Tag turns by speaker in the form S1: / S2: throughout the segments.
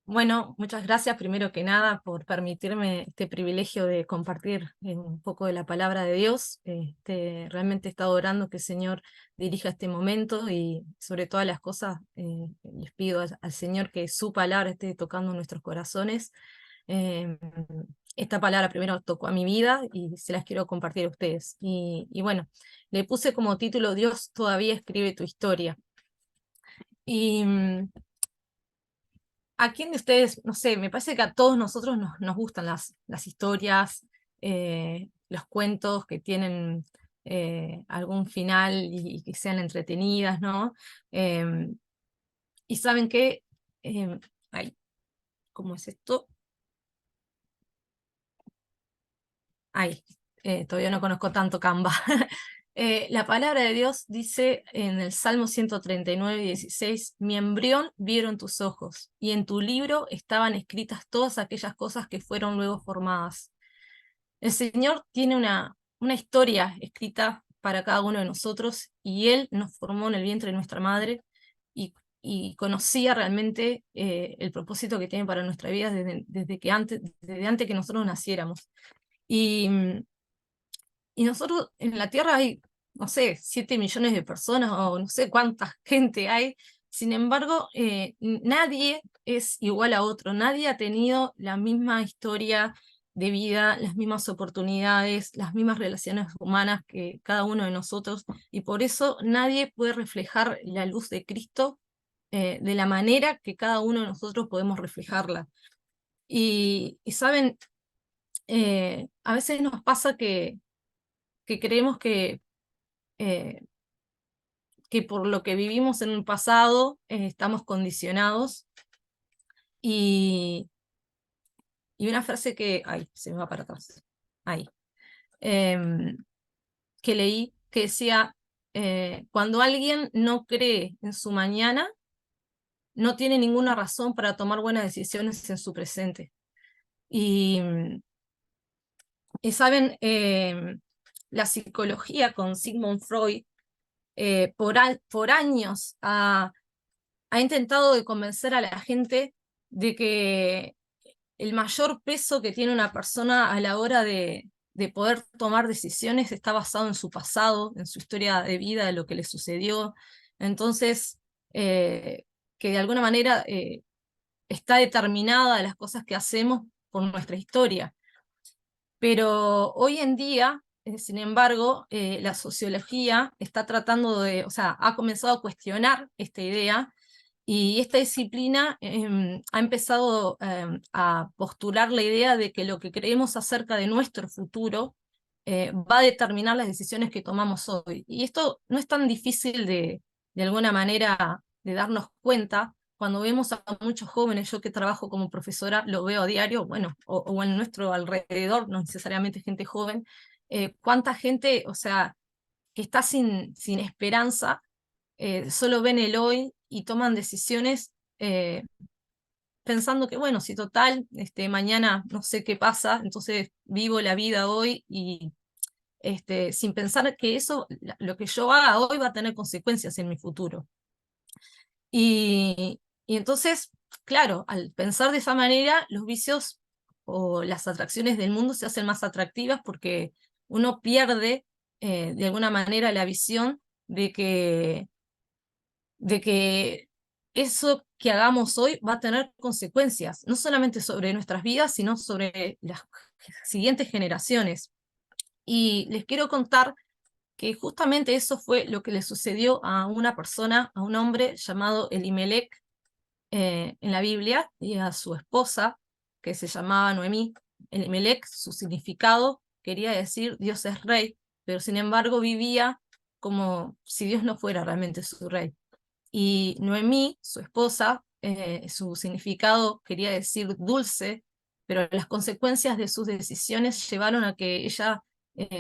S1: Bueno, muchas gracias primero que nada por permitirme este privilegio de compartir un poco de la palabra de Dios. Realmente he estado orando que el Señor dirija este momento y sobre todas las cosas les pido al Señor que su palabra esté tocando nuestros corazones. Eh, Esta palabra primero tocó a mi vida y se las quiero compartir a ustedes. Y bueno, le puse como título Dios todavía escribe tu historia. Y ¿a quién de ustedes, no sé, me parece que a todos nosotros nos gustan las historias, los cuentos que tienen algún final y que sean entretenidas, ¿no? Em, y saben que, ay, ¿cómo es esto? Ay, todavía no conozco tanto Canva. La palabra de Dios dice en el Salmo 139:16, mi embrión vieron tus ojos, y en tu libro estaban escritas todas aquellas cosas que fueron luego formadas. El Señor tiene una historia escrita para cada uno de nosotros, y Él nos formó en el vientre de nuestra madre, y conocía realmente el propósito que tiene para nuestra vida desde antes que nosotros naciéramos. Y, y nosotros en la Tierra hay, no sé, 7 millones de personas o no sé cuánta gente hay. Sin embargo, nadie es igual a otro, nadie ha tenido la misma historia de vida, las mismas oportunidades, las mismas relaciones humanas que cada uno de nosotros, y por eso nadie puede reflejar la luz de Cristo de la manera que cada uno de nosotros podemos reflejarla. Y saben, a veces nos pasa que creemos eh, que por lo que vivimos en un pasado estamos condicionados. Y, y una frase que, ay, se me va para atrás, ahí, em, que leí, que decía, cuando alguien no cree en su mañana, no tiene ninguna razón para tomar buenas decisiones en su presente. Y, y saben, la psicología con Sigmund Freud por años ha intentado de convencer a la gente de que el mayor peso que tiene una persona a la hora de poder tomar decisiones está basado en su pasado, en su historia de vida, de lo que le sucedió. Entonces, que de alguna manera está determinada las cosas que hacemos por nuestra historia. Pero hoy en día, sin embargo, la sociología está tratando o sea, ha comenzado a cuestionar esta idea, y esta disciplina ha empezado a postular la idea de que lo que creemos acerca de nuestro futuro va a determinar las decisiones que tomamos hoy. Y esto no es tan difícil de alguna manera de darnos cuenta cuando vemos a muchos jóvenes. Yo que trabajo como profesora lo veo a diario, bueno, o en nuestro alrededor, no necesariamente gente joven, cuánta gente, o sea, que está sin esperanza, solo ven el hoy y toman decisiones pensando que, bueno, si total, mañana no sé qué pasa, entonces vivo la vida hoy, y sin pensar que eso, lo que yo haga hoy va a tener consecuencias en mi futuro. Y entonces, claro, al pensar de esa manera, los vicios o las atracciones del mundo se hacen más atractivas, porque uno pierde de alguna manera la visión de que eso que hagamos hoy va a tener consecuencias, no solamente sobre nuestras vidas, sino sobre las siguientes generaciones. Y les quiero contar que justamente eso fue lo que le sucedió a una persona, a un hombre llamado Elimelec en la Biblia, y a su esposa, que se llamaba Noemí. Elimelec, su significado quería decir Dios es rey, pero sin embargo vivía como si Dios no fuera realmente su rey. Y Noemí, su esposa, su significado quería decir dulce, pero las consecuencias de sus decisiones llevaron a que ella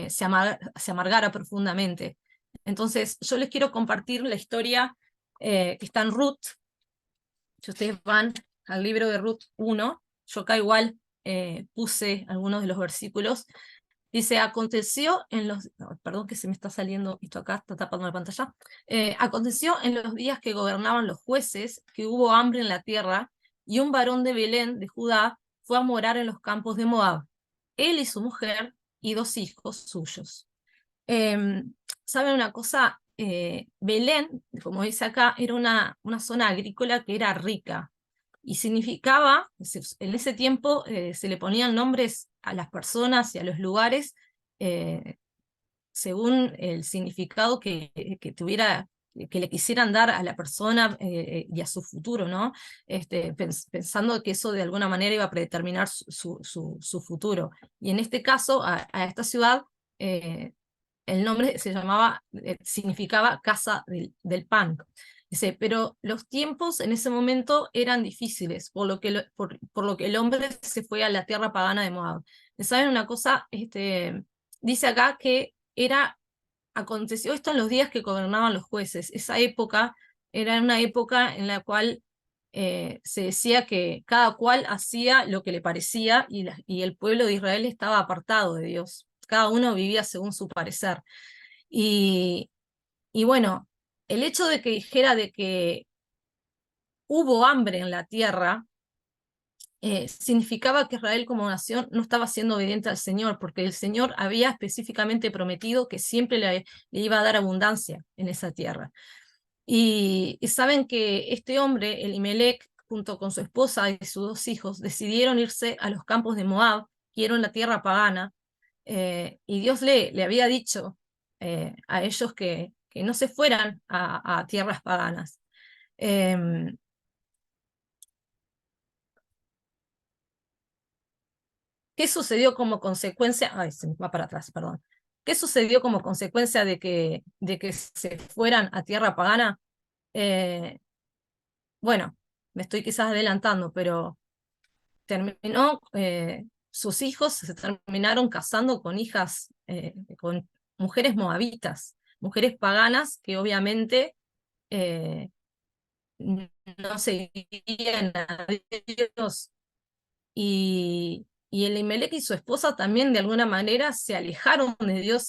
S1: se amargara profundamente. Entonces, yo les quiero compartir la historia que está en Ruth. Si ustedes van al libro de Ruth 1, yo acá igual puse algunos de los versículos. Dice, aconteció en los... perdón que se me está saliendo esto acá, está tapando la pantalla. Aconteció en los días que gobernaban los jueces, que hubo hambre en la tierra, y un varón de Belén, de Judá, fue a morar en los campos de Moab, él y su mujer y 2 hijos suyos. ¿Saben una cosa? Belén, como dice acá, era una zona agrícola que era rica y significaba, en ese tiempo se le ponían nombres a las personas y a los lugares eh, según el significado que tuviera, que le quisieran dar a la persona y a su futuro, ¿no? Pensando que eso de alguna manera iba a predeterminar su futuro. Y en este caso, a esta ciudad, el nombre se llamaba, significaba casa del pan. Dice, pero los tiempos en ese momento eran difíciles, por lo que el hombre se fue a la tierra pagana de Moab. ¿Saben una cosa? Dice acá que aconteció esto en los días que gobernaban los jueces. Esa época era una época en la cual se decía que cada cual hacía lo que le parecía y el pueblo de Israel estaba apartado de Dios. Cada uno vivía según su parecer. Y, y bueno, el hecho de que dijera de que hubo hambre en la tierra, significaba que Israel como nación no estaba siendo obediente al Señor, porque el Señor había específicamente prometido que siempre le iba a dar abundancia en esa tierra. Y saben que este hombre, Elimelech, junto con su esposa y sus 2 hijos, decidieron irse a los campos de Moab, que era la tierra pagana, y Dios le había dicho a ellos que no se fueran a tierras paganas. Em, ¿Qué sucedió como consecuencia? Ay, se me va para atrás, perdón. ¿Qué sucedió como consecuencia de que se fueran a tierra pagana? Eh, bueno, me estoy quizás adelantando, pero sus hijos se terminaron casando con hijas, con mujeres moabitas, mujeres paganas que obviamente eh, no seguían a Dios. Y Elimelech y su esposa también de alguna manera se alejaron de Dios,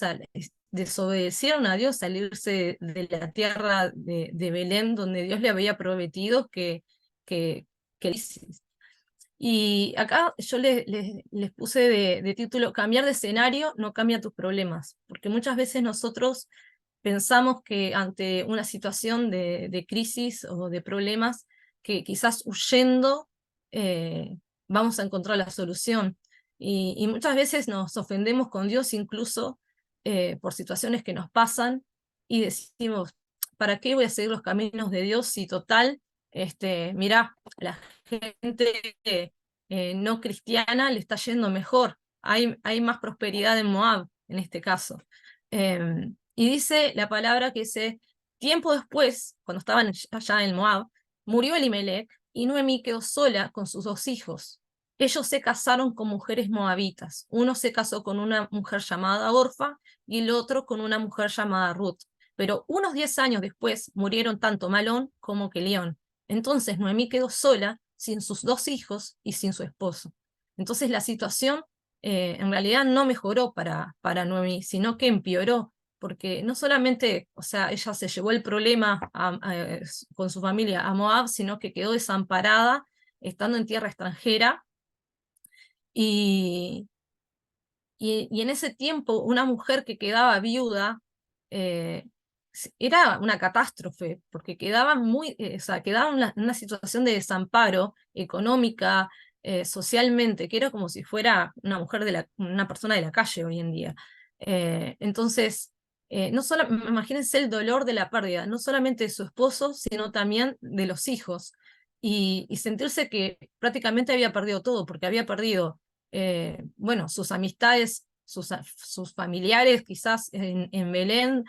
S1: desobedecieron a Dios al irse de la tierra de Belén, donde Dios le había prometido que, que y acá yo les puse de título, cambiar de escenario no cambia tus problemas, porque muchas veces nosotros pensamos que ante una situación de crisis o de problemas, que quizás huyendo vamos a encontrar la solución. Y muchas veces nos ofendemos con Dios incluso por situaciones que nos pasan y decimos, ¿para qué voy a seguir los caminos de Dios si total, mirá, la gente no cristiana le está yendo mejor? Hay más prosperidad en Moab, en este caso. Y dice la palabra que dice, tiempo después, cuando estaban allá en Moab, murió Elimelech y Noemí quedó sola con sus 2 hijos. Ellos se casaron con mujeres moabitas. Uno se casó con una mujer llamada Orfa y el otro con una mujer llamada Ruth. Pero unos 10 años después murieron tanto Malón como Kelión. Entonces Noemí quedó sola, sin sus 2 hijos y sin su esposo. Entonces la situación en realidad no mejoró para Noemí, sino que empeoró, porque no solamente, o sea, ella se llevó el problema con su familia a Moab, sino que quedó desamparada estando en tierra extranjera. Y, y en ese tiempo, una mujer que quedaba viuda eh, era una catástrofe, porque o sea, quedaba en una situación de desamparo económica, socialmente, que era como si fuera una mujer una persona de la calle hoy en día. Entonces, no solo, imagínense el dolor de la pérdida, no solamente de su esposo, sino también de los hijos. Y sentirse que prácticamente había perdido todo, porque había perdido bueno, sus amistades, sus familiares quizás en Belén,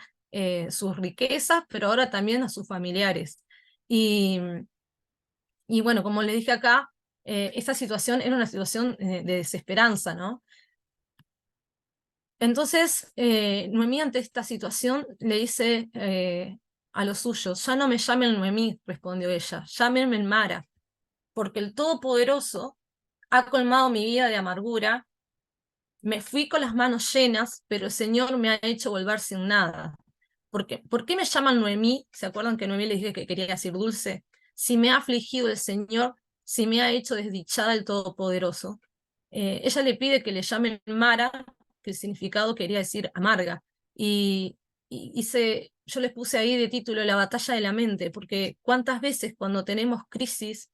S1: sus riquezas, pero ahora también a sus familiares. Y, y bueno, como le dije acá, esta situación era una situación de desesperanza, ¿no? Entonces, Noemí ante esta situación le dice a los suyos, ya no me llamen Noemí, respondió ella, llámenme Mara, porque el Todopoderoso ha colmado mi vida de amargura. Me fui con las manos llenas, pero el Señor me ha hecho volver sin nada. ¿Por qué me llaman Noemí? ¿Se acuerdan que Noemí les dije que quería decir dulce? Si me ha afligido el Señor, si me ha hecho desdichada el Todopoderoso. Ella le pide que le llamen Mara, que el significado quería decir amarga, y, yo les puse ahí de título La batalla de la mente, porque cuántas veces cuando tenemos crisis,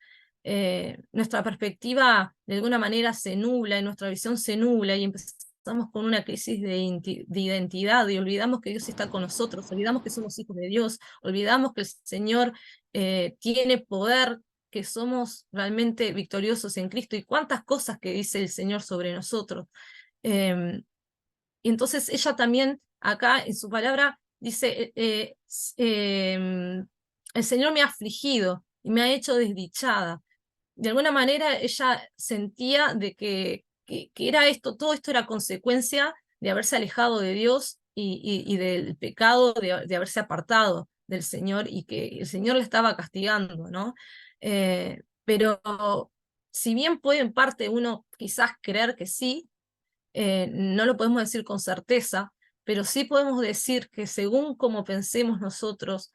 S1: nuestra perspectiva de alguna manera se nubla y nuestra visión se nubla y empezamos con una crisis de identidad y olvidamos que Dios está con nosotros, olvidamos que somos hijos de Dios, olvidamos que el Señor tiene poder, que somos realmente victoriosos en Cristo y cuántas cosas que dice el Señor sobre nosotros. Y entonces ella también acá en su palabra dice, el Señor me ha afligido y me ha hecho desdichada. De alguna manera ella sentía de que era esto, todo esto era consecuencia de haberse alejado de Dios y del pecado de haberse apartado del Señor y que el Señor le estaba castigando, ¿no? Pero si bien puede en parte uno quizás creer que sí, no lo podemos decir con certeza, pero sí podemos decir que según como pensemos nosotros,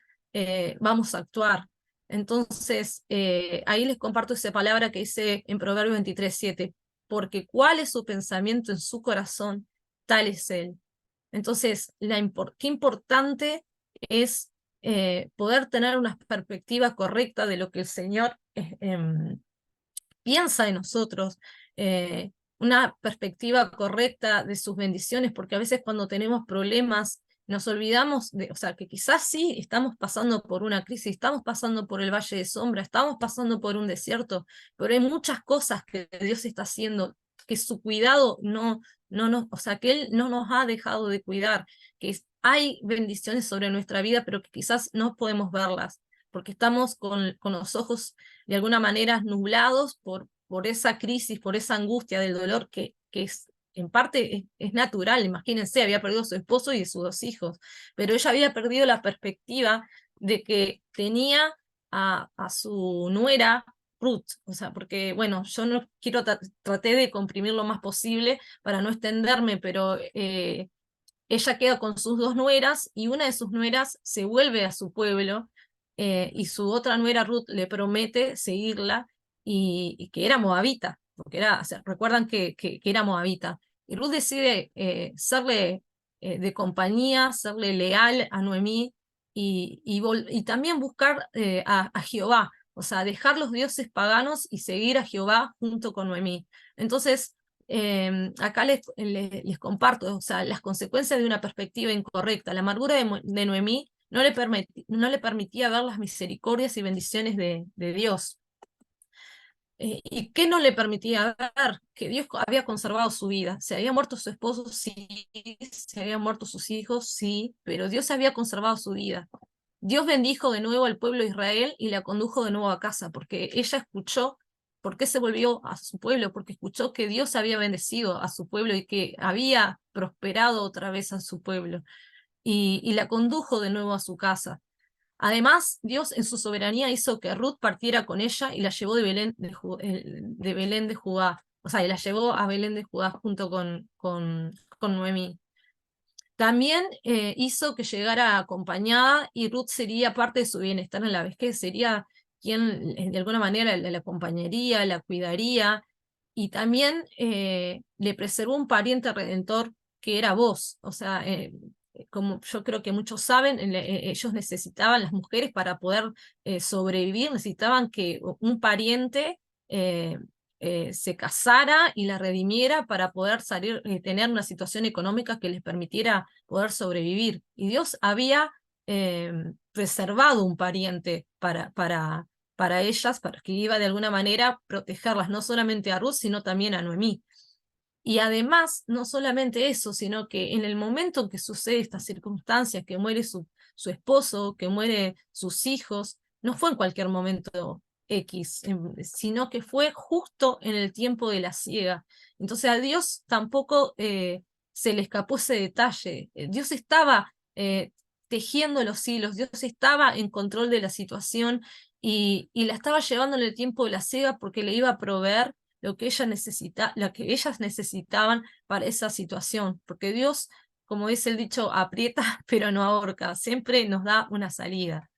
S1: vamos a actuar. Entonces, ahí les comparto esa palabra que dice en Proverbios 23:7, porque cuál es su pensamiento en su corazón, tal es él. Entonces, qué importante es poder tener una perspectiva correcta de lo que el Señor piensa de nosotros, una perspectiva correcta de sus bendiciones, porque a veces cuando tenemos problemas nos olvidamos de, o sea, que quizás sí estamos pasando por una crisis, estamos pasando por el valle de sombra, estamos pasando por un desierto, pero hay muchas cosas que Dios está haciendo, que su cuidado o sea, que Él no nos ha dejado de cuidar, hay bendiciones sobre nuestra vida, pero que quizás no podemos verlas, porque estamos con los ojos de alguna manera nublados por esa crisis, por esa angustia del dolor que es, en parte es natural. Imagínense, había perdido a su esposo y a sus 2 hijos, pero ella había perdido la perspectiva de que tenía a su nuera Ruth, o sea, porque bueno, yo no quiero, traté de comprimir lo más posible para no extenderme, pero ella queda con sus 2 nueras y una de sus nueras se vuelve a su pueblo, y su otra nuera Ruth le promete seguirla y que era moabita, porque era, o sea, recuerdan que era moabita. Y Ruth decide serle de compañía, serle leal a Noemí y también buscar a Jehová, o sea, dejar los dioses paganos y seguir a Jehová junto con Noemí. Entonces, acá les comparto, o sea, las consecuencias de una perspectiva incorrecta. La amargura de Noemí no le permitía ver las misericordias y bendiciones de Dios. ¿Y qué no le permitía ver? Que Dios había conservado su vida. Se había muerto su esposo, sí, se habían muerto sus hijos, sí, pero Dios había conservado su vida. Dios bendijo de nuevo al pueblo de Israel y la condujo de nuevo a casa, porque ella escuchó. ¿Por qué se volvió a su pueblo? Porque escuchó que Dios había bendecido a su pueblo y que había prosperado otra vez a su pueblo, y la condujo de nuevo a su casa. Además, Dios en su soberanía hizo que Ruth partiera con ella y la llevó de Belén de Judá. O sea, y la llevó a Belén de Judá junto con Noemí. También hizo que llegara acompañada y Ruth sería parte de su bienestar en la vejez, sería quien de alguna manera la acompañaría, la cuidaría, y también le preservó un pariente redentor que era vos. O sea, como yo creo que muchos saben, ellos necesitaban, las mujeres para poder sobrevivir, necesitaban que un pariente eh, se casara y la redimiera para poder salir, tener una situación económica que les permitiera poder sobrevivir. Y Dios había reservado un pariente para ellas, para que iba de alguna manera protegerlas, no solamente a Ruth, sino también a Noemí. Y además, no solamente eso, sino que en el momento en que sucede estas circunstancias, que muere su esposo, que muere sus hijos, no fue en cualquier momento X, sino que fue justo en el tiempo de la siega. Entonces a Dios tampoco se le escapó ese detalle. Dios estaba tejiendo los hilos, Dios estaba en control de la situación y la estaba llevando en el tiempo de la siega porque le iba a proveer lo que ellas necesitaban para esa situación, porque Dios, como dice el dicho, aprieta pero no ahorca, siempre nos da una salida.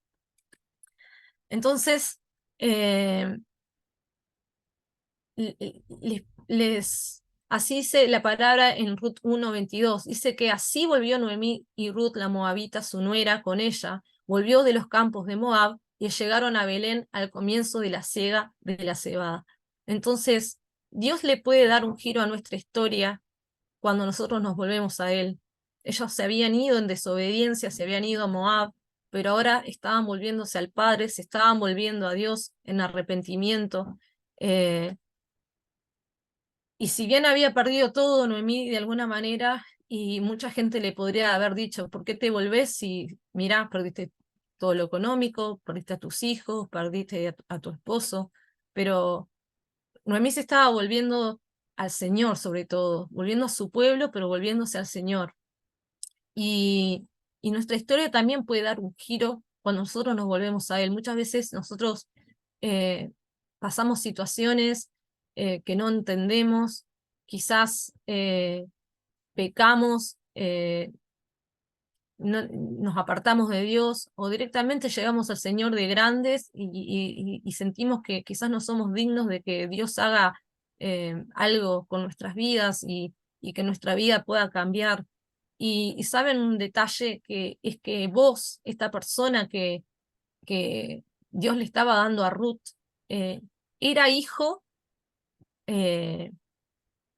S1: Entonces, así dice la palabra en Ruth 1:22, dice que así volvió Noemí y Ruth la moabita, su nuera, con ella, volvió de los campos de Moab y llegaron a Belén al comienzo de la siega de la cebada. Entonces, Dios le puede dar un giro a nuestra historia cuando nosotros nos volvemos a Él. Ellos se habían ido en desobediencia, se habían ido a Moab, pero ahora estaban volviéndose al Padre, se estaban volviendo a Dios en arrepentimiento. Eh, y si bien había perdido todo Noemí de alguna manera, y mucha gente le podría haber dicho, ¿por qué te volvés si, mirá, perdiste todo lo económico, perdiste a tus hijos, perdiste a tu esposo? Pero Noemí se estaba volviendo al Señor sobre todo, volviendo a su pueblo, pero volviéndose al Señor. Y, y nuestra historia también puede dar un giro cuando nosotros nos volvemos a Él. Muchas veces nosotros eh, pasamos situaciones que no entendemos, quizás pecamos, nos apartamos de Dios o directamente llegamos al Señor de grandes y sentimos que quizás no somos dignos de que Dios haga algo con nuestras vidas y que nuestra vida pueda cambiar. Y saben un detalle que es que vos, esta persona que Dios le estaba dando a Ruth, eh, era hijo eh,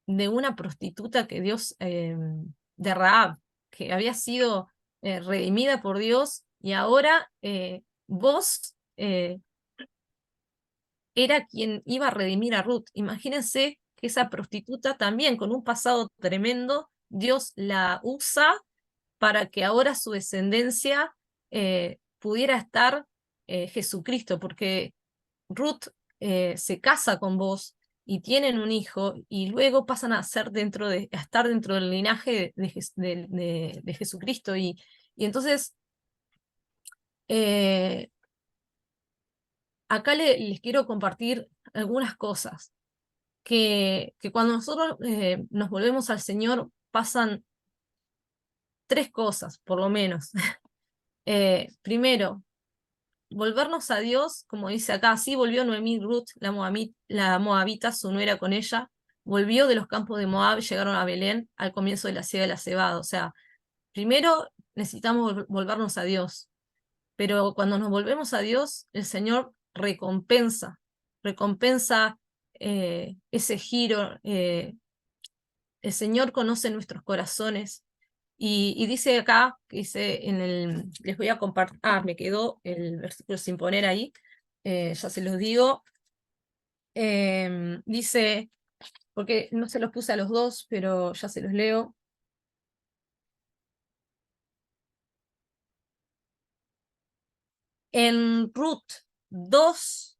S1: de una prostituta que Dios, de Rahab, que había sido redimida por Dios, y ahora vos era quien iba a redimir a Ruth. Imagínense que esa prostituta también, con un pasado tremendo, Dios la usa para que ahora su descendencia pudiera estar Jesucristo, porque Ruth se casa con vos y tienen un hijo y luego pasan a ser a estar dentro del linaje de Jesucristo y entonces eh, acá les quiero compartir algunas cosas que cuando nosotros nos volvemos al Señor pasan tres cosas por lo menos. Primero, volvernos a Dios, como dice acá, así volvió Noemí Ruth, la moabita, su nuera con ella, volvió de los campos de Moab, llegaron a Belén al comienzo de la siega de la cebada. O sea, primero necesitamos volvernos a Dios, pero cuando nos volvemos a Dios, el Señor recompensa ese giro. El Señor conoce nuestros corazones. Y dice acá, que dice les voy a compartir, me quedó el versículo sin poner ahí, ya se los digo, dice, porque no se los puse a los dos, pero ya se los leo. En Ruth 2,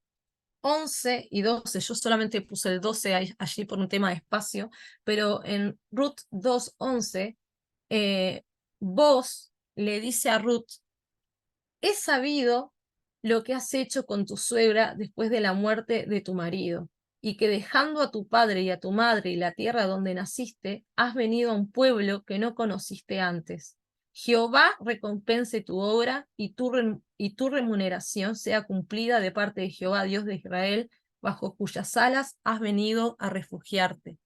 S1: 11 y 12, yo solamente puse el 12 allí por un tema de espacio, pero en Ruth 2, 11, vos le dice a Ruth, he sabido lo que has hecho con tu suegra después de la muerte de tu marido, y que dejando a tu padre y a tu madre y la tierra donde naciste, has venido a un pueblo que no conociste antes. Jehová recompense tu obra y tu remuneración sea cumplida de parte de Jehová, Dios de Israel, bajo cuyas alas has venido a refugiarte.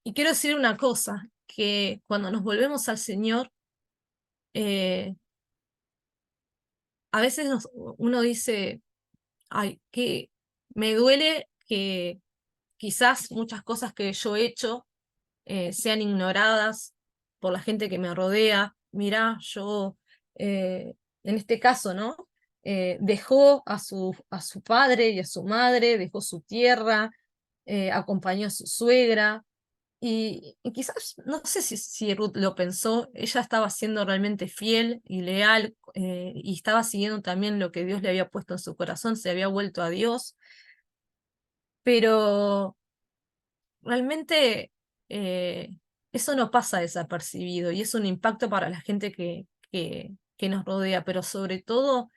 S1: Y quiero decir una cosa, que cuando nos volvemos al Señor, a veces uno dice, ay, que me duele que quizás muchas cosas que yo he hecho sean ignoradas por la gente que me rodea. Mirá, yo, en este caso, ¿no? Dejó a su padre y a su madre, dejó su tierra, acompañó a su suegra, y quizás, no sé si Ruth lo pensó, ella estaba siendo realmente fiel y leal y estaba siguiendo también lo que Dios le había puesto en su corazón, se había vuelto a Dios, pero realmente eso no pasa desapercibido y es un impacto para la gente que nos rodea, pero sobre todo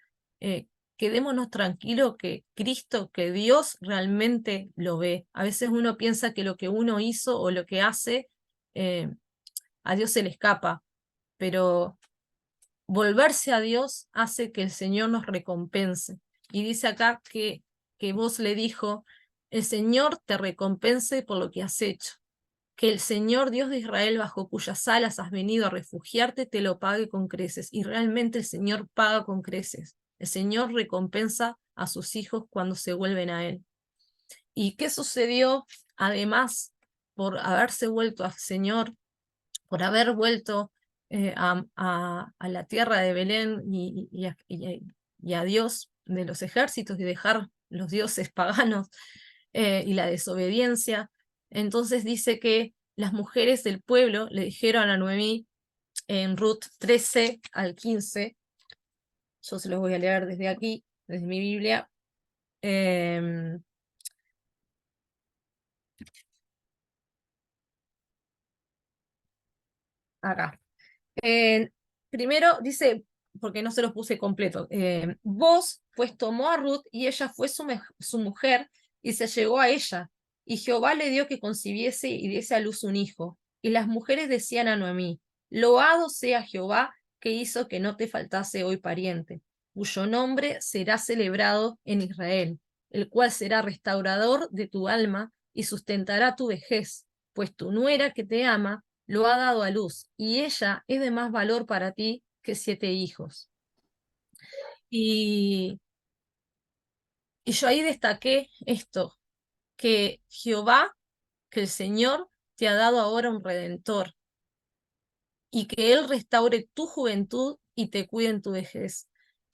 S1: quedémonos tranquilos que Cristo, que Dios realmente lo ve. A veces uno piensa que lo que uno hizo o lo que hace, eh, a Dios se le escapa, pero volverse a Dios hace que el Señor nos recompense. Y dice acá que vos le dijo El Señor te recompense por lo que has hecho. Que el Señor Dios de Israel, bajo cuyas alas has venido a refugiarte, te lo pague con creces. Y realmente el Señor paga con creces. El Señor recompensa a sus hijos cuando se vuelven a Él. ¿Y qué sucedió? Además, por haberse vuelto al Señor, por haber vuelto a la tierra de Belén y a Dios de los ejércitos y dejar los dioses paganos y la desobediencia. Entonces dice que las mujeres del pueblo le dijeron a Noemí en Ruth 13 al 15, yo se los voy a leer desde aquí, desde mi Biblia. Acá. Primero dice, porque no se los puse completo, vos pues tomó a Ruth y ella fue su mujer y se llegó a ella. Y Jehová le dio que concibiese y diese a luz un hijo. Y las mujeres decían a Noemí, loado sea Jehová que hizo que no te faltase hoy pariente, cuyo nombre será celebrado en Israel, el cual será restaurador de tu alma y sustentará tu vejez, pues tu nuera que te ama lo ha dado a luz, y ella es de más valor para ti que 7 hijos. Y, y yo ahí destaqué esto, que Jehová, que el Señor te ha dado ahora un redentor, y que Él restaure tu juventud y te cuide en tu vejez.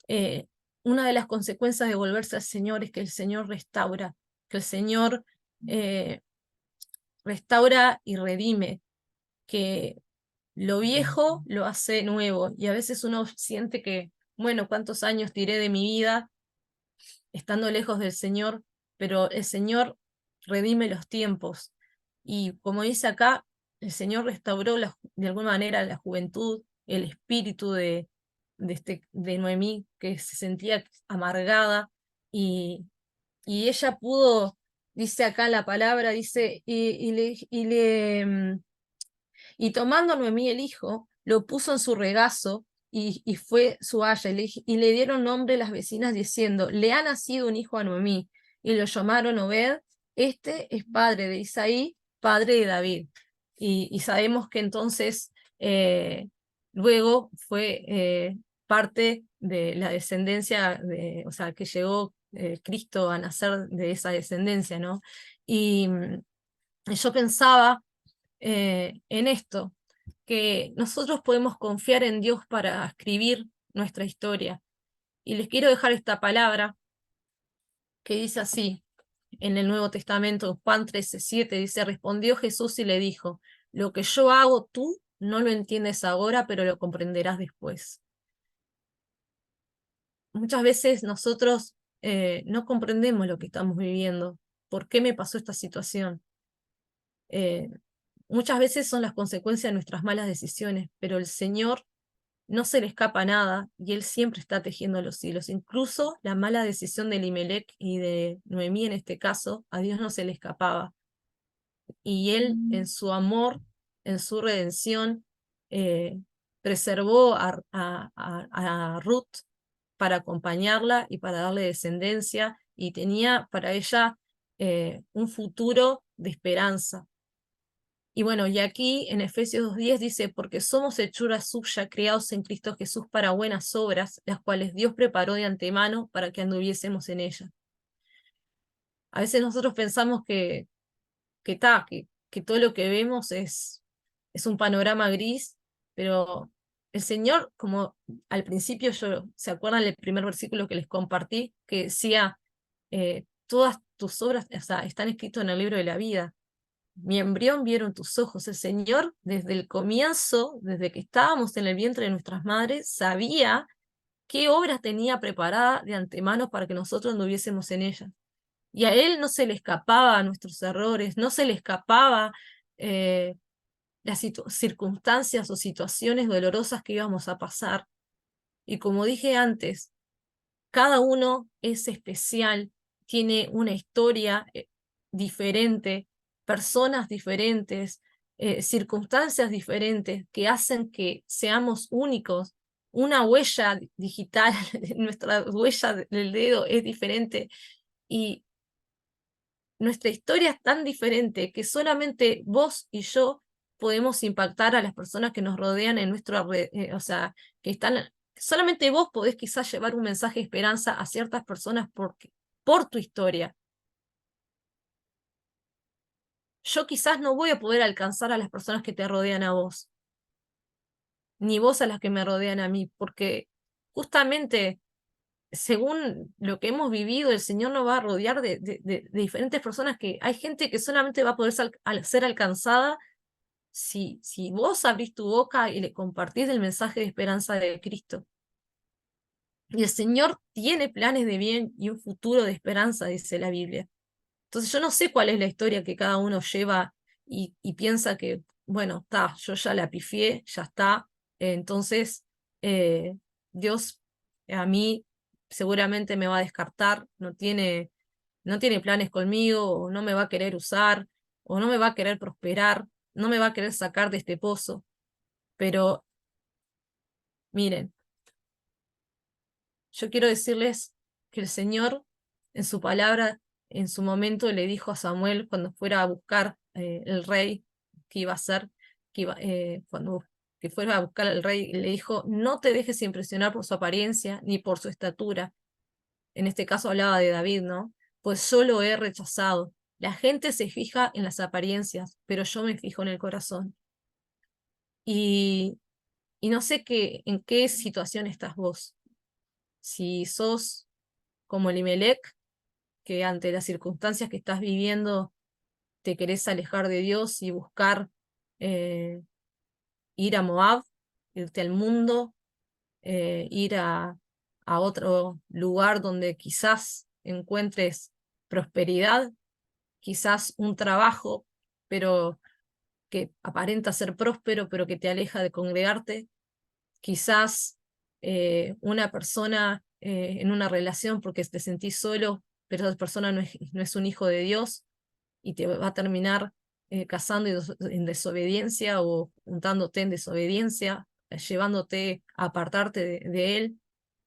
S1: Eh, una de las consecuencias de volverse al Señor es que el Señor restaura, que el Señor eh, restaura y redime, que lo viejo lo hace nuevo, y a veces uno siente que, bueno, cuántos años tiré de mi vida estando lejos del Señor, pero el Señor redime los tiempos. Y como dice acá, el Señor restauró de alguna manera la juventud, el espíritu de Noemí, que se sentía amargada, y, y ella pudo, dice acá la palabra, dice, y tomando Noemí el hijo, lo puso en su regazo y fue su haya. Y le dieron nombre las vecinas diciendo, le ha nacido un hijo a Noemí. Y lo llamaron Obed, este es padre de Isaí, padre de David. Y sabemos que entonces luego fue parte de la descendencia, o sea, que llegó Cristo a nacer de esa descendencia, ¿no? Y yo pensaba en esto, que nosotros podemos confiar en Dios para escribir nuestra historia. Y les quiero dejar esta palabra que dice así en el Nuevo Testamento, Juan 13:7, dice, respondió Jesús y le dijo, lo que yo hago tú no lo entiendes ahora, pero lo comprenderás después. Muchas veces nosotros no comprendemos lo que estamos viviendo. ¿Por qué me pasó esta situación? Eh, Muchas veces son las consecuencias de nuestras malas decisiones, pero el Señor no se le escapa nada y Él siempre está tejiendo los hilos. Incluso la mala decisión de Elimelech y de Noemí en este caso, a Dios no se le escapaba. Y Él en su amor, en su redención, eh, preservó a Ruth para acompañarla y para darle descendencia y tenía para ella un futuro de esperanza. Y bueno, y aquí en Efesios 2:10 dice, porque somos hechura suya, creados en Cristo Jesús para buenas obras, las cuales Dios preparó de antemano para que anduviésemos en ellas. A veces nosotros pensamos que todo lo que vemos es un panorama gris, pero el Señor, como al principio ¿se acuerdan el primer versículo que les compartí? Que decía, todas tus obras, o sea, están escritas en el libro de la vida. Mi embrión vieron tus ojos. El Señor, desde el comienzo, desde que estábamos en el vientre de nuestras madres, sabía qué obras tenía preparada de antemano para que nosotros anduviésemos en ellas. Y a Él no se le escapaba nuestros errores, no se le escapaba eh, las circunstancias o situaciones dolorosas que íbamos a pasar. Y como dije antes, cada uno es especial, tiene una historia diferente, personas diferentes, circunstancias diferentes que hacen que seamos únicos. Una huella digital, nuestra huella del dedo es diferente y nuestra historia es tan diferente que solamente vos y yo podemos impactar a las personas que nos rodean en nuestro o sea, que están, solamente vos podés quizás llevar un mensaje de esperanza a ciertas personas por tu historia. Yo quizás no voy a poder alcanzar a las personas que te rodean a vos, ni vos a las que me rodean a mí, porque justamente según lo que hemos vivido, el Señor nos va a rodear de diferentes personas que hay gente que solamente va a poder ser alcanzada si vos abrís tu boca y le compartís el mensaje de esperanza de Cristo. Y el Señor tiene planes de bien y un futuro de esperanza, dice la Biblia. Entonces yo no sé cuál es la historia que cada uno lleva y piensa que, bueno, está, yo ya la pifié, ya está. Entonces, eh, Dios a mí seguramente me va a descartar, no tiene planes conmigo, o no me va a querer usar, o no me va a querer prosperar, no me va a querer sacar de este pozo. Pero miren, yo quiero decirles que el Señor en su palabra, en su momento le dijo a Samuel cuando fuera a buscar el rey que iba a ser, cuando que fuera a buscar al rey, le dijo, no te dejes impresionar por su apariencia ni por su estatura. En este caso hablaba de David, ¿no? Pues yo lo he rechazado. La gente se fija en las apariencias, pero yo me fijo en el corazón. Y, y no sé en qué situación estás vos. Si sos como Elimelech, que ante las circunstancias que estás viviendo te querés alejar de Dios y buscar eh, ir a Moab, irte al mundo, ir a otro lugar donde quizás encuentres prosperidad, quizás un trabajo, pero que aparenta ser próspero, pero que te aleja de congregarte, quizás una persona en una relación porque te sentís solo, pero esa persona no es un hijo de Dios y te va a terminar casando en desobediencia o juntándote en desobediencia, llevándote a apartarte de él.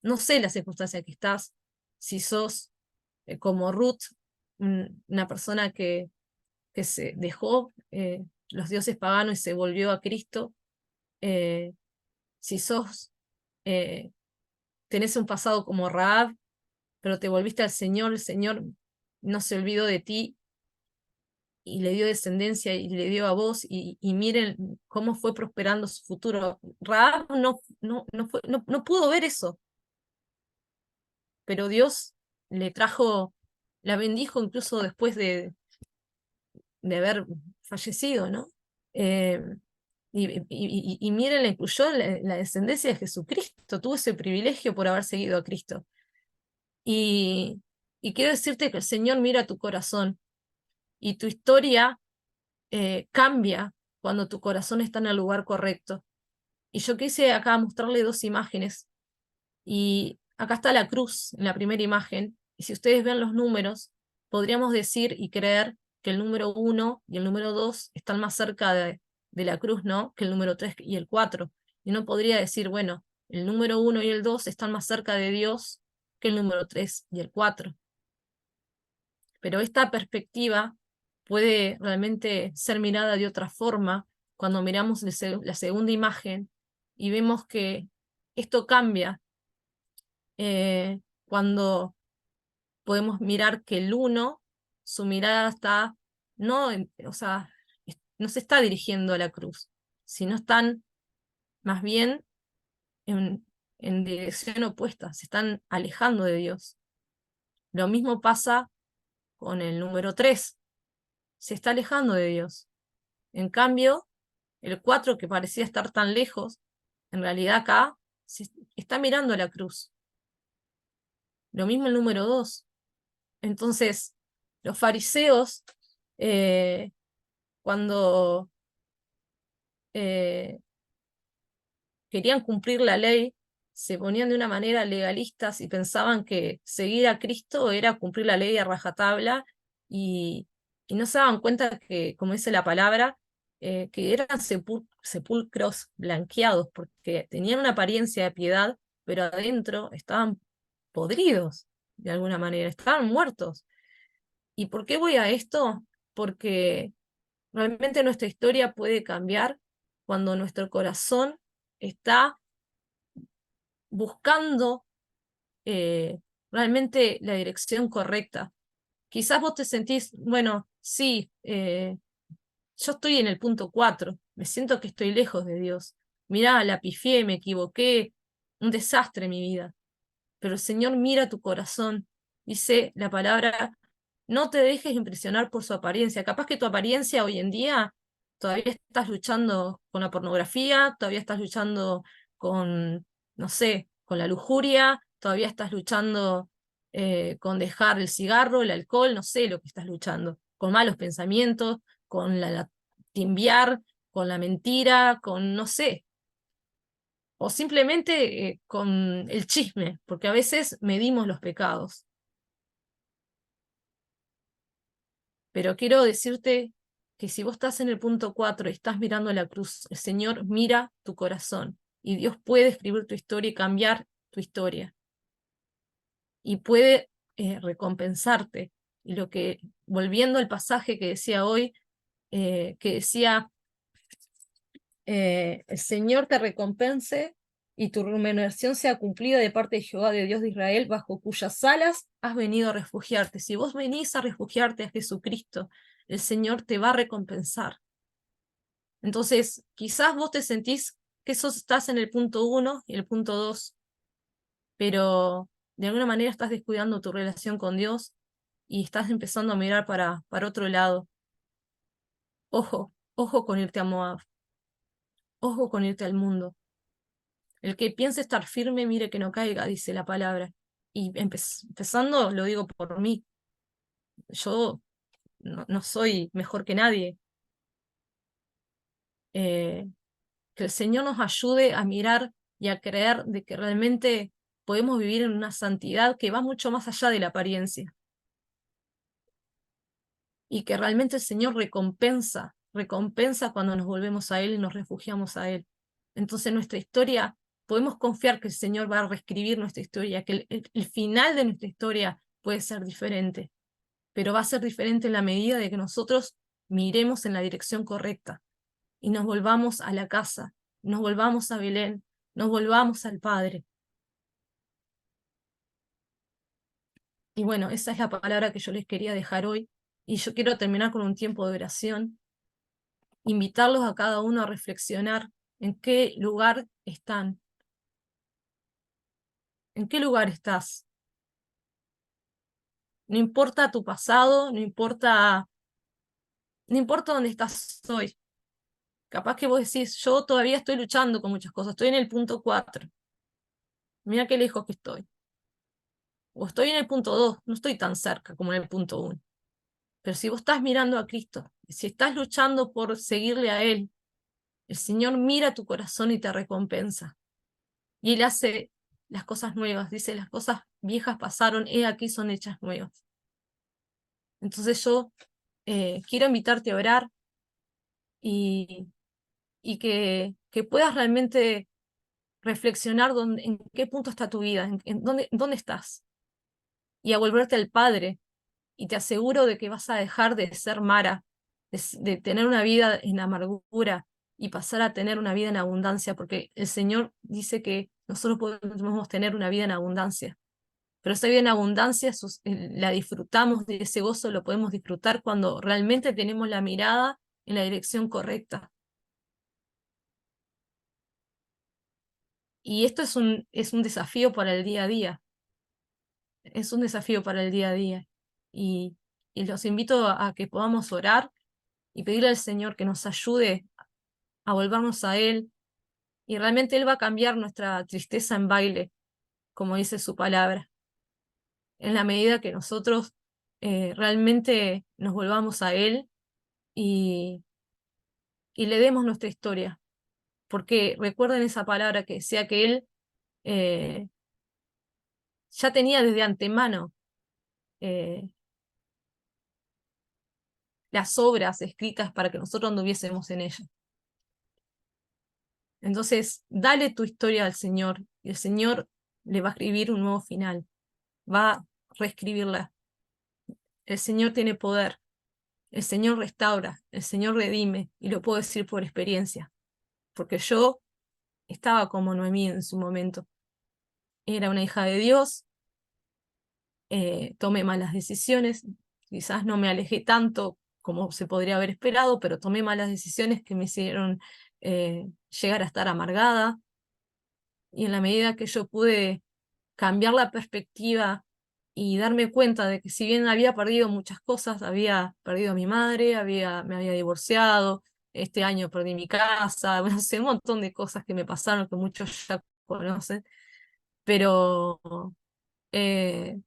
S1: No sé la circunstancia que estás, si sos como Ruth, una persona que se dejó los dioses paganos y se volvió a Cristo, eh, si sos, eh, tenés un pasado como Rahab, pero te volviste al Señor, el Señor no se olvidó de ti y le dio descendencia y le dio a vos y miren cómo fue prosperando su futuro. Rahab no pudo ver eso, pero Dios le trajo, la bendijo incluso después de haber fallecido, ¿no? Eh, y miren, le incluyó la descendencia de Jesucristo, tuvo ese privilegio por haber seguido a Cristo. Y, y quiero decirte que el Señor mira tu corazón y tu historia cambia cuando tu corazón está en el lugar correcto. Y yo quise acá mostrarle dos imágenes. Y acá está la cruz en la primera imagen. Y si ustedes ven los números, podríamos decir y creer que el número 1 y el número 2 están más cerca de la cruz, ¿no? Que el número 3 y el 4. Y uno podría decir, bueno, el número 1 y el 2 están más cerca de Dios que el número 3 y el 4. Pero esta perspectiva puede realmente ser mirada de otra forma cuando miramos la segunda imagen y vemos que esto cambia cuando podemos mirar que el uno, su mirada está, o sea, no se está dirigiendo a la cruz, sino están más bien en dirección opuesta, se están alejando de Dios. Lo mismo pasa con el número 3, se está alejando de Dios. En cambio, el 4 que parecía estar tan lejos, en realidad acá está mirando a la cruz. Lo mismo el número 2. Entonces, los fariseos, eh, cuando eh, querían cumplir la ley, se ponían de una manera legalistas y pensaban que seguir a Cristo era cumplir la ley a rajatabla y no se daban cuenta que, como dice la palabra, que eran sepulcros blanqueados porque tenían una apariencia de piedad, pero adentro estaban podridos de alguna manera, estaban muertos. ¿Y por qué voy a esto? Porque realmente nuestra historia puede cambiar cuando nuestro corazón está buscando eh, realmente la dirección correcta. Quizás vos te sentís, bueno, sí, yo estoy en el punto 4, me siento que estoy lejos de Dios. Mirá, la pifié, me equivoqué, un desastre mi vida. Pero el Señor mira tu corazón. Dice la palabra, no te dejes impresionar por su apariencia. Capaz que tu apariencia hoy en día todavía estás luchando con la pornografía, todavía estás luchando con, no sé, con la lujuria, todavía estás luchando con dejar el cigarro, el alcohol, no sé lo que estás luchando, con malos pensamientos, con la timbiar, con la mentira, con no sé, o simplemente con el chisme, porque a veces medimos los pecados. Pero quiero decirte que si vos estás en el punto 4 y estás mirando la cruz, el Señor mira tu corazón y Dios puede escribir tu historia y cambiar tu historia y puede recompensarte. Y lo que, volviendo al pasaje que decía hoy, que decía, el Señor te recompense y tu remuneración sea cumplida de parte de Jehová, de Dios de Israel, bajo cuyas alas has venido a refugiarte. Si vos venís a refugiarte a Jesucristo, el Señor te va a recompensar. Entonces, quizás vos te sentís que estás en el punto 1 y el punto 2, pero de alguna manera estás descuidando tu relación con Dios y estás empezando a mirar para otro lado. Ojo, ojo con irte a Moab, ojo con irte al mundo. El que piense estar firme, mire que no caiga, dice la palabra. Y empezando, lo digo por mí, yo no soy mejor que nadie. Eh, que el Señor nos ayude a mirar y a creer de que realmente podemos vivir en una santidad que va mucho más allá de la apariencia. Y que realmente el Señor recompensa cuando nos volvemos a Él y nos refugiamos a Él. Entonces nuestra historia, podemos confiar que el Señor va a reescribir nuestra historia, que el final de nuestra historia puede ser diferente, pero va a ser diferente en la medida de que nosotros miremos en la dirección correcta y nos volvamos a la casa, nos volvamos a Belén, nos volvamos al Padre. Y bueno, esa es la palabra que yo les quería dejar hoy. Y yo quiero terminar con un tiempo de oración, invitarlos a cada uno a reflexionar en qué lugar están, en qué lugar estás. No importa tu pasado, no importa dónde estás hoy. Capaz que vos decís, yo todavía estoy luchando con muchas cosas, estoy en el punto 4, mira qué lejos que estoy. O estoy en el punto 2, no estoy tan cerca como en el punto 1. Pero si vos estás mirando a Cristo, si estás luchando por seguirle a Él, el Señor mira tu corazón y te recompensa. Y Él hace las cosas nuevas, dice, las cosas viejas pasaron, he aquí son hechas nuevas. Entonces yo quiero invitarte a orar y, y que puedas realmente reflexionar en qué punto está tu vida, en dónde estás, y a volverte al Padre. Y te aseguro de que vas a dejar de ser Mara, de tener una vida en amargura y pasar a tener una vida en abundancia, porque el Señor dice que nosotros podemos tener una vida en abundancia, pero esa vida en abundancia la disfrutamos, de ese gozo lo podemos disfrutar cuando realmente tenemos la mirada en la dirección correcta. Y esto es un desafío para el día a día, es un desafío para el día a día. Y, y los invito a que podamos orar y pedirle al Señor que nos ayude a volvernos a Él, y realmente Él va a cambiar nuestra tristeza en baile, como dice su palabra, en la medida que nosotros realmente nos volvamos a Él y, y le demos nuestra historia, porque recuerden esa palabra que decía que Él eh, ya tenía desde antemano eh, las obras escritas para que nosotros anduviésemos en ellas. Entonces, dale tu historia al Señor y el Señor le va a escribir un nuevo final, va a reescribirla. El Señor tiene poder, el Señor restaura, el Señor redime, y lo puedo decir por experiencia, porque yo estaba como Noemí en su momento. Era una hija de Dios, tomé malas decisiones, quizás no me alejé tanto como se podría haber esperado, pero tomé malas decisiones que me hicieron llegar a estar amargada, y en la medida que yo pude cambiar la perspectiva y darme cuenta de que si bien había perdido muchas cosas, había perdido a mi madre, me había divorciado, este año perdí mi casa, no sé, un montón de cosas que me pasaron que muchos ya conocen, pero eh,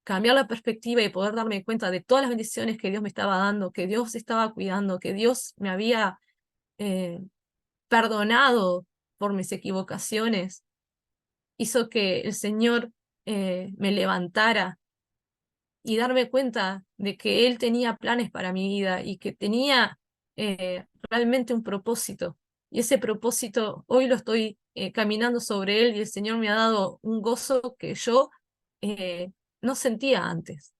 S1: cambiar la perspectiva y poder darme cuenta de todas las bendiciones que Dios me estaba dando, que Dios estaba cuidando, que Dios me había eh, perdonado por mis equivocaciones, hizo que el Señor me levantara y darme cuenta de que Él tenía planes para mi vida y que tenía realmente un propósito. Y ese propósito hoy lo estoy caminando sobre Él, y el Señor me ha dado un gozo que yo no sentía antes.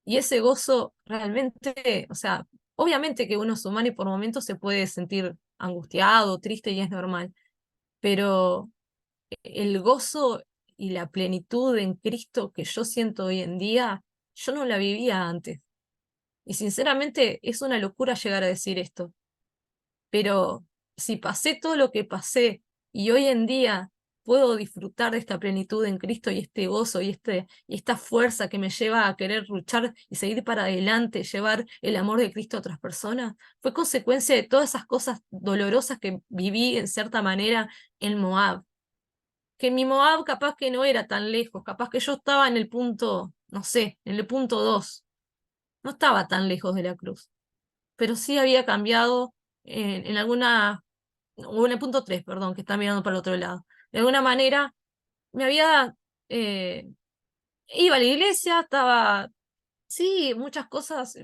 S1: Y ese gozo realmente, o sea, obviamente que uno es humano y por momentos se puede sentir angustiado, triste, y es normal, pero el gozo y la plenitud en Cristo que yo siento hoy en día, yo no la vivía antes. Y sinceramente es una locura llegar a decir esto, pero si pasé todo lo que pasé y hoy en día puedo disfrutar de esta plenitud en Cristo y este gozo y esta fuerza que me lleva a querer luchar y seguir para adelante, llevar el amor de Cristo a otras personas, fue consecuencia de todas esas cosas dolorosas que viví en cierta manera en Moab. Que mi Moab capaz que no era tan lejos, capaz que yo estaba en el punto, no sé, en el punto 2, no estaba tan lejos de la cruz, pero sí había cambiado en alguna, o en el punto 3, perdón, que está mirando para el otro lado. De alguna manera me había, eh, iba a la iglesia, estaba, sí, muchas cosas,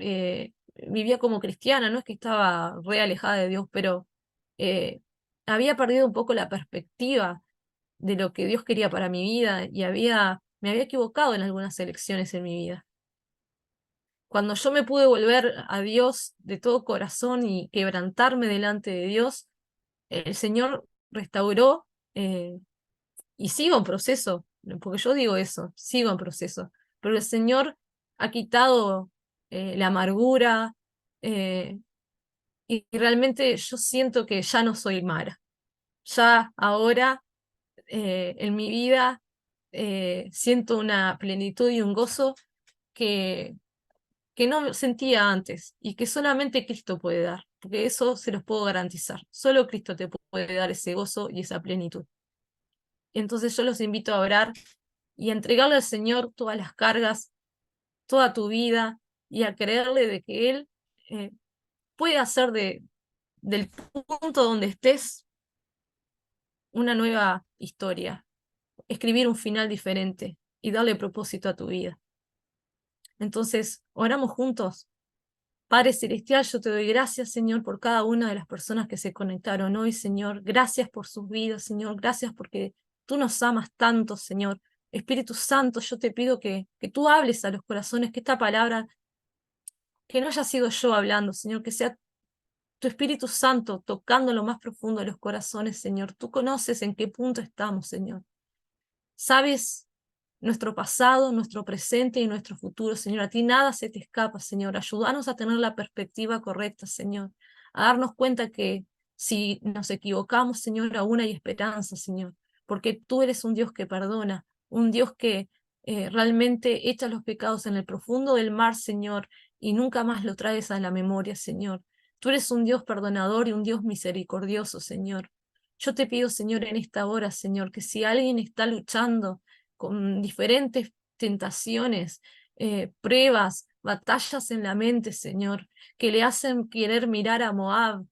S1: vivía como cristiana, no es que estaba re alejada de Dios, pero eh, había perdido un poco la perspectiva de lo que Dios quería para mi vida y me había equivocado en algunas elecciones en mi vida. Cuando yo me pude volver a Dios de todo corazón y quebrantarme delante de Dios, el Señor restauró, y sigo en proceso, porque yo digo eso, sigo en proceso, pero el Señor ha quitado la amargura, eh, y realmente yo siento que ya no soy Mara. Ya ahora en mi vida siento una plenitud y un gozo que, que no sentía antes y que solamente Cristo puede dar, porque eso se los puedo garantizar. Solo Cristo te puede dar ese gozo y esa plenitud. Entonces yo los invito a orar y a entregarle al Señor todas las cargas, toda tu vida, y a creerle de que Él eh, puede hacer del punto donde estés una nueva historia, escribir un final diferente y darle propósito a tu vida. Entonces, oramos juntos. Padre Celestial, yo te doy gracias, Señor, por cada una de las personas que se conectaron hoy, Señor. Gracias por sus vidas, Señor. Gracias porque tú nos amas tanto, Señor. Espíritu Santo, yo te pido que tú hables a los corazones, que esta palabra, que no haya sido yo hablando, Señor, que sea tu Espíritu Santo tocando lo más profundo de los corazones, Señor. Tú conoces en qué punto estamos, Señor. Sabes nuestro pasado, nuestro presente y nuestro futuro, Señor. A ti nada se te escapa, Señor. Ayúdanos a tener la perspectiva correcta, Señor. A darnos cuenta que si nos equivocamos, Señor, aún hay esperanza, Señor. Porque tú eres un Dios que perdona, un Dios que realmente echa los pecados en el profundo del mar, Señor, y nunca más lo traes a la memoria, Señor. Tú eres un Dios perdonador y un Dios misericordioso, Señor. Yo te pido, Señor, en esta hora, Señor, que si alguien está luchando con diferentes tentaciones, pruebas, batallas en la mente, Señor, que le hacen querer mirar a Moab,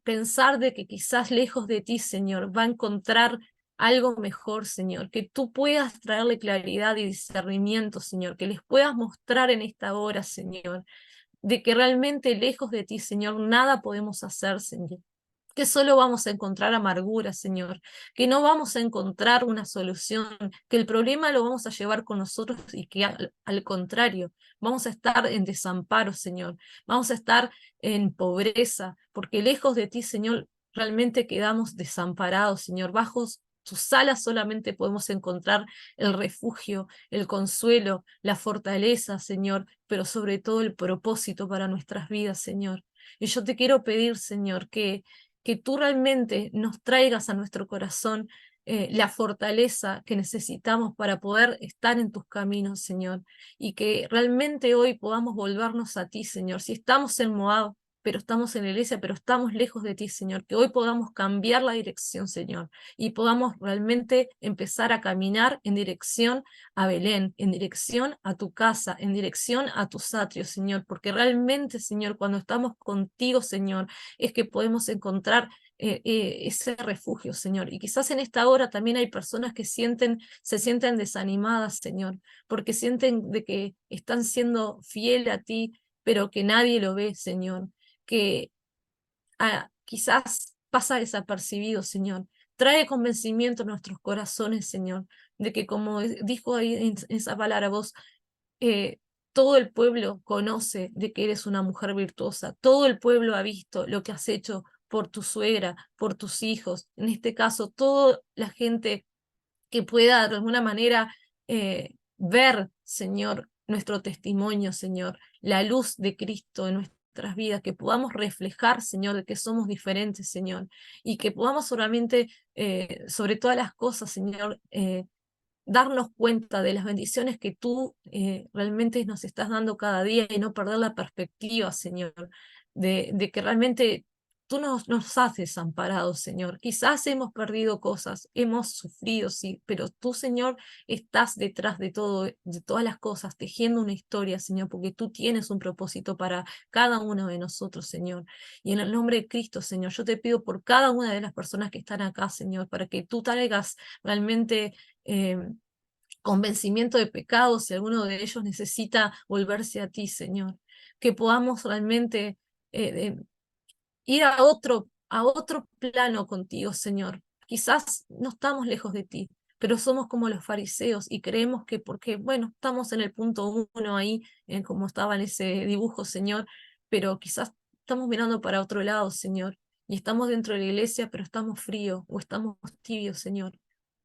S1: pensar de que quizás lejos de ti, Señor, va a encontrar algo mejor, Señor, que tú puedas traerle claridad y discernimiento, Señor, que les puedas mostrar en esta hora, Señor, de que realmente lejos de ti, Señor, nada podemos hacer, Señor. que solo vamos a encontrar amargura, Señor, que no vamos a encontrar una solución, que el problema lo vamos a llevar con nosotros y que al contrario, vamos a estar en desamparo, Señor, vamos a estar en pobreza, porque lejos de ti, Señor, realmente quedamos desamparados, Señor, bajo tus alas solamente podemos encontrar el refugio, el consuelo, la fortaleza, Señor, pero sobre todo el propósito para nuestras vidas, Señor. Y yo te quiero pedir, Señor, que tú realmente nos traigas a nuestro corazón la fortaleza que necesitamos para poder estar en tus caminos, Señor, y que realmente hoy podamos volvernos a ti, Señor. Si estamos en Moab, pero estamos en la iglesia, pero estamos lejos de ti, Señor, que hoy podamos cambiar la dirección, Señor, y podamos realmente empezar a caminar en dirección a Belén, en dirección a tu casa, en dirección a tus atrios, Señor, porque realmente, Señor, cuando estamos contigo, Señor, es que podemos encontrar ese refugio, Señor. Y quizás en esta hora también hay personas que se sienten desanimadas, Señor, porque sienten de que están siendo fiel a ti, pero que nadie lo ve, Señor, que quizás pasa desapercibido, Señor. Trae convencimiento a nuestros corazones, Señor, de que como dijo ahí en esa palabra vos, eh, todo el pueblo conoce de que eres una mujer virtuosa, todo el pueblo ha visto lo que has hecho por tu suegra, por tus hijos, en este caso, toda la gente que pueda de alguna manera ver, Señor, nuestro testimonio, Señor, la luz de Cristo en nuestras vidas, que podamos reflejar, Señor, de que somos diferentes, Señor, y que podamos solamente, sobre todas las cosas, Señor, darnos cuenta de las bendiciones que tú realmente nos estás dando cada día y no perder la perspectiva, Señor, de que realmente tú nos has desamparado, Señor. Quizás hemos perdido cosas, hemos sufrido, sí, pero tú, Señor, estás detrás de todo, de todas las cosas, tejiendo una historia, Señor, porque tú tienes un propósito para cada uno de nosotros, Señor. Y en el nombre de Cristo, Señor, yo te pido por cada una de las personas que están acá, Señor, para que tú traigas realmente eh, convencimiento de pecados, si alguno de ellos necesita volverse a ti, Señor. Que podamos realmente ir a otro plano contigo, Señor. Quizás no estamos lejos de ti, pero somos como los fariseos y creemos que porque, bueno, estamos en el punto uno ahí, como estaba en ese dibujo, Señor, pero quizás estamos mirando para otro lado, Señor, y estamos dentro de la iglesia, pero estamos fríos o estamos tibios, Señor.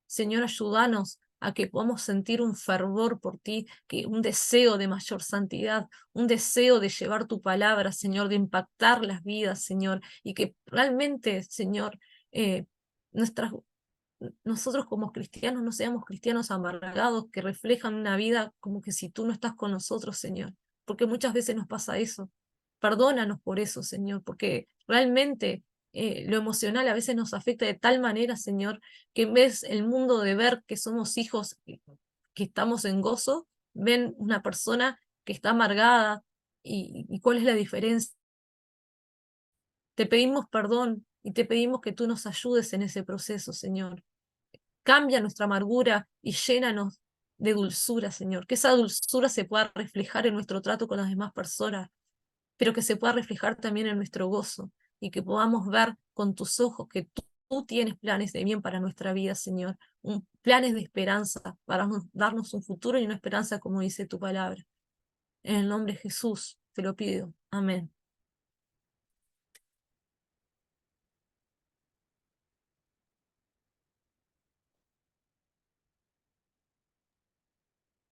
S1: Señor, ayúdanos a que podamos sentir un fervor por ti, que un deseo de mayor santidad, un deseo de llevar tu palabra, Señor, de impactar las vidas, Señor, y que realmente, Señor, eh, nuestras, nosotros como cristianos no seamos cristianos amargados que reflejan una vida como que si tú no estás con nosotros, Señor, porque muchas veces nos pasa eso. Perdónanos por eso, Señor, porque realmente lo emocional a veces nos afecta de tal manera, Señor, que en vez el mundo de ver que somos hijos, que estamos en gozo, ven una persona que está amargada y cuál es la diferencia. Te pedimos perdón y te pedimos que tú nos ayudes en ese proceso, Señor. Cambia nuestra amargura y llénanos de dulzura, Señor. Que esa dulzura se pueda reflejar en nuestro trato con las demás personas, pero que se pueda reflejar también en nuestro gozo y que podamos ver con tus ojos que tú tienes planes de bien para nuestra vida, Señor. Planes de esperanza para darnos un futuro y una esperanza como dice tu palabra. En el nombre de Jesús te lo pido. Amén.